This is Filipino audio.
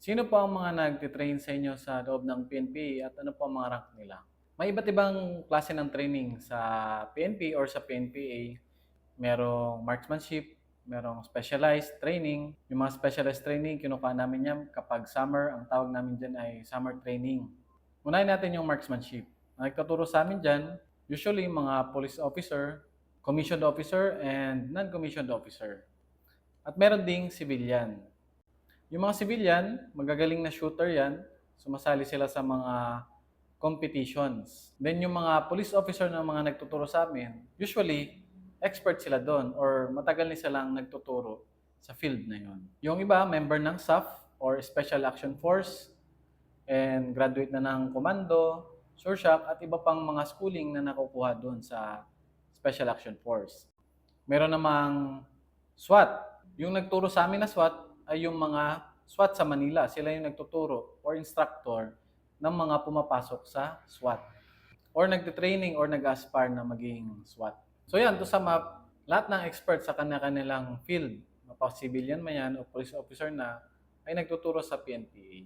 Sino po ang mga nagtitrain sa inyo sa loob ng PNP at ano po ang mga rank nila? May iba't ibang klase ng training sa PNP or sa PNPA. Merong marksmanship, merong specialized training. Yung mga specialized training, kinukuha namin yan kapag summer. Ang tawag namin dyan ay summer training. Unahin natin yung marksmanship. Ang nagtuturo sa amin dyan, usually mga police officer, commissioned officer, and non-commissioned officer. At meron ding civilian. Yung mga civilian, magagaling na shooter yan. Sumasali sila sa mga competitions. Then yung mga police officer na mga nagtuturo sa amin, usually, expert sila doon or matagal na silang nagtuturo sa field na yun. Yung iba, member ng SAF or Special Action Force and graduate na ng Commando, SURSHAC at iba pang mga schooling na nakukuha doon sa Special Action Force. Meron namang SWAT. Yung nagturo sa amin na SWAT ay yung mga SWAT sa Manila. Sila yung nagtuturo or instructor ng mga pumapasok sa SWAT or nagte-training or nag-aspire na maging SWAT. So yan, to sum up, lahat ng experts sa kanilang field, mapa-civilian man yan o police officer na, ay nagtuturo sa PNPA.